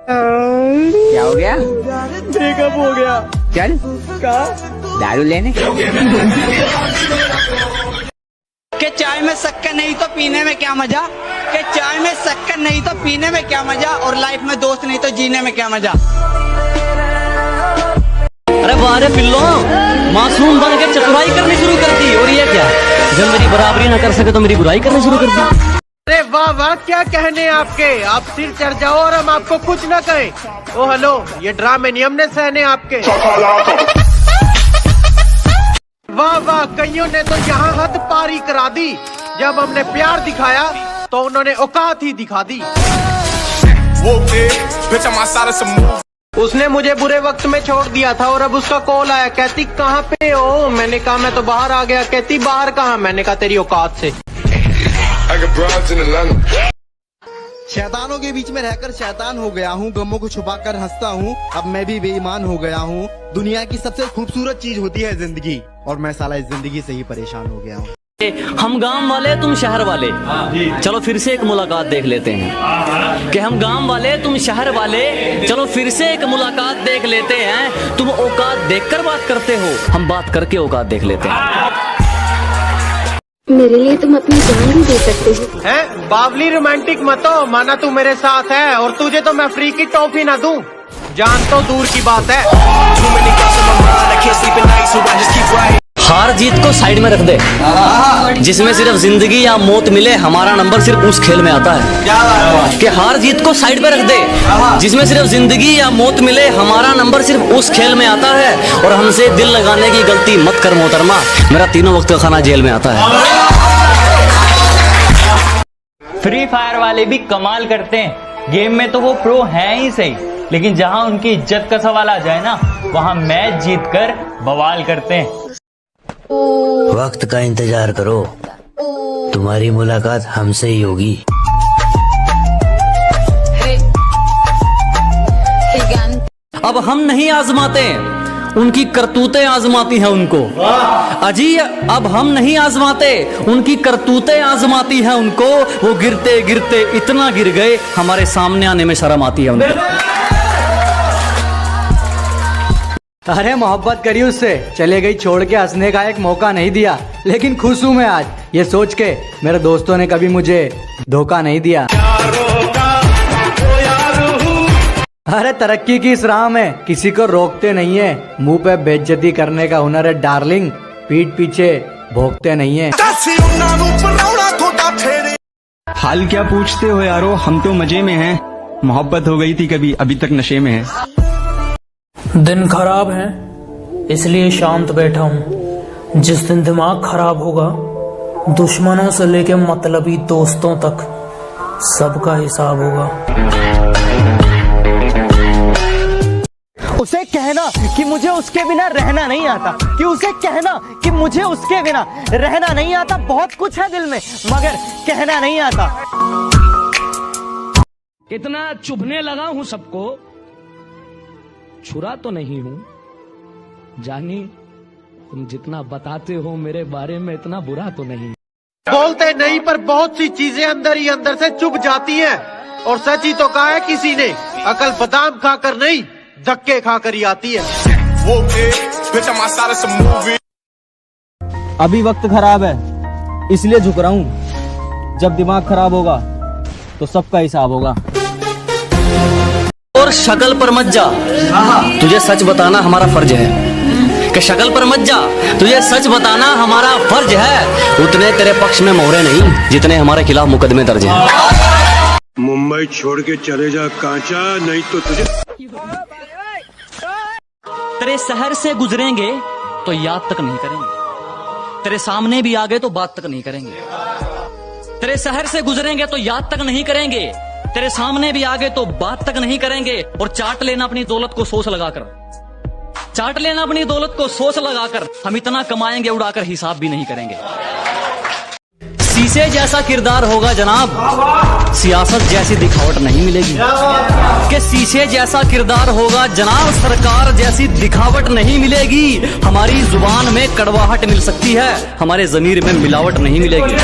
क्या हो गया? ब्रेकअप हो गया। चल कहा? दारू लेने। कि चाय में शक्कर नहीं तो पीने में क्या मजा, कि चाय में शक्कर नहीं तो पीने में क्या मजा, और लाइफ में दोस्त नहीं तो जीने में क्या मजा। अरे बारे पिल्लो, मासूम बन के चतुराई करनी शुरू कर दी। और ये क्या, जब मेरी बराबरी ना कर सके तो मेरी बुराई करनी शुरू कर दी। अरे वाह वाह, क्या कहने आपके, आप सिर चढ़ जाओ और हम आपको कुछ न कहें। ओ हेलो, ये ड्रामे नियम ने सहने आपके। वाह वाह, कईयों ने तो यहाँ हद पारी करा दी। जब हमने प्यार दिखाया तो उन्होंने औकात ही दिखा दी। उसने मुझे बुरे वक्त में छोड़ दिया था और अब उसका कॉल आया, कहती कहाँ पे हो? मैंने कहा मैं तो बाहर आ गया। कहती बाहर कहाँ? मैंने कहा तेरी औकात से। शैतानों के बीच में रहकर शैतान हो गया हूँ, गमों को छुपाकर हंसता हूँ, अब मैं भी बेईमान हो गया हूँ। दुनिया की सबसे खूबसूरत चीज होती है जिंदगी, और मैं साला इस जिंदगी से ही परेशान हो गया हूँ। हम गांव वाले तुम शहर वाले, चलो फिर से एक मुलाकात देख लेते हैं। कि हम गांव वाले तुम शहर वाले, चलो फिर से एक मुलाकात देख लेते हैं। तुम औकात देखकर बात करते हो, हम बात करके औकात देख लेते हैं। मेरे लिए तुम अपनी जान भी दे सकते हो। हैं बावली रोमांटिक मत हो, माना तू मेरे साथ है और तुझे तो मैं फ्री की टॉफी ना दूं, जान तो दूर की बात है। हार जीत को साइड में रख दे, जिसमें सिर्फ जिंदगी या मौत मिले, हमारा नंबर सिर्फ उस खेल में आता है। कि हार जीत को साइड में रख दे, जिसमें सिर्फ जिंदगी या मौत मिले, हमारा नंबर सिर्फ उस खेल में आता है। और हमसे दिल लगाने की गलती मत कर मोहतरमा, मेरा तीनों वक्त का खाना जेल में आता है। फ्री फायर वाले भी कमाल करते हैं, गेम में तो वो प्रो हैं ही सही, लेकिन जहां उनकी इज्जत का सवाल आ जाए ना, वहां मैच जीतकर बवाल करते हैं। वक्त का इंतजार करो, तुम्हारी मुलाकात हमसे ही होगी। अब हम नहीं आजमाते, उनकी करतूतें आजमाती हैं उनको। अजी अब हम नहीं आजमाते, उनकी करतूतें आजमाती हैं उनको। वो गिरते गिरते इतना गिर गए, हमारे सामने आने में शर्म आती है उनको। अरे मोहब्बत करी उससे, चले गई छोड़ के, हंसने का एक मौका नहीं दिया। लेकिन खुश हूँ मैं आज ये सोच के, मेरे दोस्तों ने कभी मुझे धोखा नहीं दिया। अरे तरक्की की इस राह में किसी को रोकते नहीं है, मुंह पे बेइज्जती करने का हुनर है डार्लिंग, पीठ पीछे भोंकते नहीं है। हाल क्या पूछते हो यारो, हम तो मजे में हैं। मोहब्बत हो गई थी कभी, अभी तक नशे में है। दिन खराब है इसलिए शांत बैठा हूँ। जिस दिन दिमाग खराब होगा, दुश्मनों से लेके मतलबी दोस्तों तक सबका हिसाब होगा। उसे कहना कि मुझे उसके बिना रहना नहीं आता, कि उसे कहना कि मुझे उसके बिना रहना नहीं आता। बहुत कुछ है दिल में मगर कहना नहीं आता। इतना चुभने लगा हूं सबको, छुरा तो नहीं हूं। जानी तुम जितना बताते हो मेरे बारे में, इतना बुरा तो नहीं। बोलते नहीं पर बहुत सी चीजें अंदर ही अंदर से चुभ जाती हैं। और सच ही तो कहा है किसी ने, अकल बादाम खाकर नहीं धक्के खाकर ही आती है। अभी वक्त खराब है इसलिए झुक रहा हूँ, जब दिमाग खराब होगा तो सबका हिसाब होगा। और शक्ल पर मत जा, तुझे सच बताना हमारा फर्ज है। कि शक्ल पर मत जा, तुझे सच बताना हमारा फर्ज है। उतने तेरे पक्ष में मोहरे नहीं जितने हमारे खिलाफ मुकदमे दर्ज हैं। मुंबई छोड़ के चले जा कांचा, नहीं तो तुझे। तेरे शहर से गुजरेंगे तो याद तक नहीं करेंगे, तेरे सामने भी आ गए तो बात तक नहीं करेंगे। तेरे शहर से गुजरेंगे तो याद तक नहीं करेंगे, तेरे सामने भी आ गए तो बात तक नहीं करेंगे। और चाट लेना अपनी दौलत को सोच लगाकर, चाट लेना अपनी दौलत को सोच लगाकर। हम इतना कमाएंगे उड़ाकर हिसाब भी नहीं करेंगे। शीशे जैसा किरदार होगा जनाब, सियासत जैसी दिखावट नहीं मिलेगी। कि शीशे जैसा किरदार होगा जनाब, सरकार जैसी दिखावट नहीं मिलेगी। हमारी जुबान में कड़वाहट मिल सकती है, हमारे ज़मीर में मिलावट नहीं मिलेगी।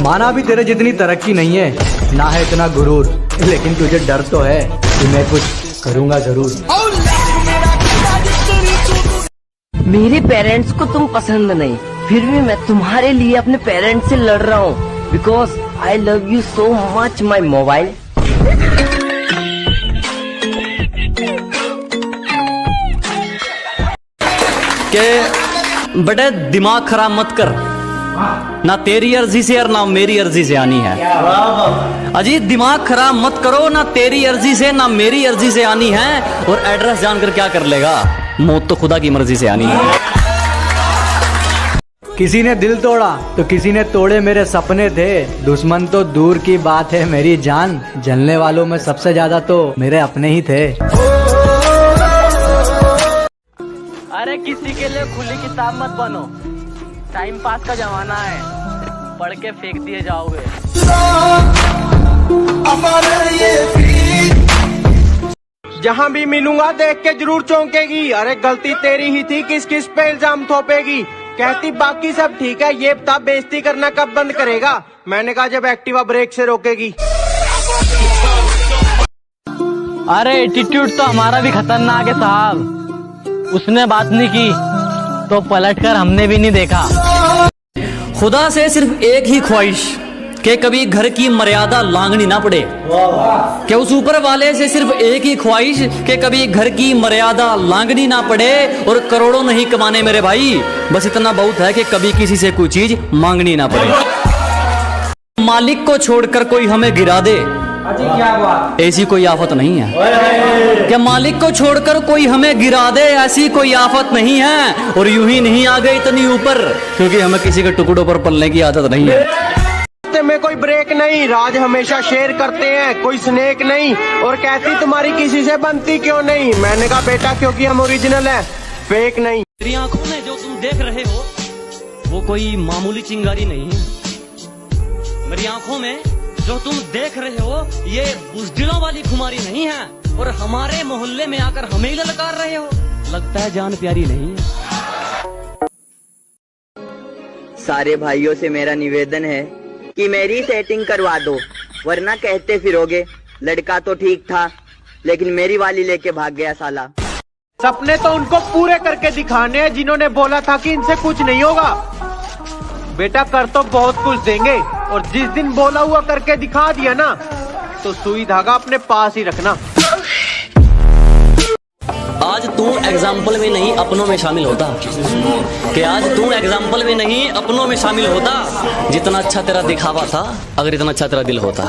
माना भी तेरे जितनी तरक्की नहीं है, ना है इतना गुरूर। लेकिन तुझे डर तो है कि मैं कुछ करूंगा जरूर। मेरे पेरेंट्स को तुम पसंद नहीं, फिर भी मैं तुम्हारे लिए अपने पेरेंट्स से लड़ रहा हूँ, because I love you so much my mobile. के बेटे दिमाग खराब मत कर, ना तेरी अर्जी से और ना मेरी अर्जी से आनी है। अजीत दिमाग खराब मत करो, ना तेरी अर्जी से ना मेरी अर्जी से आनी है। और एड्रेस जानकर क्या कर लेगा, मौत तो खुदा की मर्जी से आनी है। किसी ने दिल तोड़ा तो किसी ने तोड़े मेरे सपने थे, दुश्मन तो दूर की बात है मेरी जान, जलने वालों में सबसे ज्यादा तो मेरे अपने ही थे। अरे किसी के लिए खुली किताब मत बनो, टाइम पास का जमाना है, पढ़ के फेंक दिए जाओगे। जहाँ भी मिलूंगा देख के जरूर चौंकेगी, अरे गलती तेरी ही थी, किस किस पे इल्जाम थोपेगी। कहती बाकी सब ठीक है, ये बता बेइज्जती करना कब बंद करेगा। मैंने कहा जब एक्टिवा ब्रेक से रोकेगी। अरे एटीट्यूड तो हमारा भी खतरनाक है साहब, उसने बात नहीं की तो पलटकर हमने भी नहीं देखा। खुदा से सिर्फ एक ही ख्वाहिश कि कभी घर की मर्यादा लांघनी ना पड़े, कि उस ऊपर वाले से सिर्फ एक ही ख्वाहिश कि कभी घर की मर्यादा लांघनी ना पड़े। और करोड़ों नहीं कमाने मेरे भाई, बस इतना बहुत है कि कभी किसी से कोई चीज मांगनी ना पड़े। मालिक को छोड़कर कोई हमें गिरा दे, ऐसी कोई आफत नहीं है। क्या मालिक को छोड़कर कोई हमें गिरा दे, ऐसी कोई आफत नहीं है। और यूं ही नहीं आ गए इतनी ऊपर, क्योंकि हमें किसी के टुकड़ों पर पलने की आदत नहीं है। में कोई ब्रेक नहीं, राज हमेशा शेयर करते हैं, कोई स्नेक नहीं। और कहती तुम्हारी किसी से बनती क्यों नहीं। मैंने कहा बेटा क्योंकि हम ओरिजिनल है, फेक नहीं। मेरी आंखों में जो तुम देख रहे हो वो कोई मामूली चिंगारी नहीं है। मेरी आंखों में जो तुम देख रहे हो ये बुज़दिलों वाली खुमारी नहीं है। और हमारे मोहल्ले में आकर हमें ही ललकार रहे हो, लगता है जान प्यारी नहीं है। सारे भाइयों से मेरा निवेदन है कि मेरी सेटिंग करवा दो, वरना कहते फिरोगे लड़का तो ठीक था लेकिन मेरी वाली लेके भाग गया साला। सपने तो उनको पूरे करके दिखाने हैं जिन्होंने बोला था कि इनसे कुछ नहीं होगा। बेटा कर तो बहुत कुछ देंगे, और जिस दिन बोला हुआ करके दिखा दिया ना तो सुई धागा अपने पास ही रखना। आज तू एग्जाम्पल में नहीं अपनों में शामिल होता, कि आज तू एग्जाम्पल में नहीं अपनों में शामिल होता। जितना अच्छा तेरा दिखावा था, अगर इतना अच्छा तेरा दिल होता।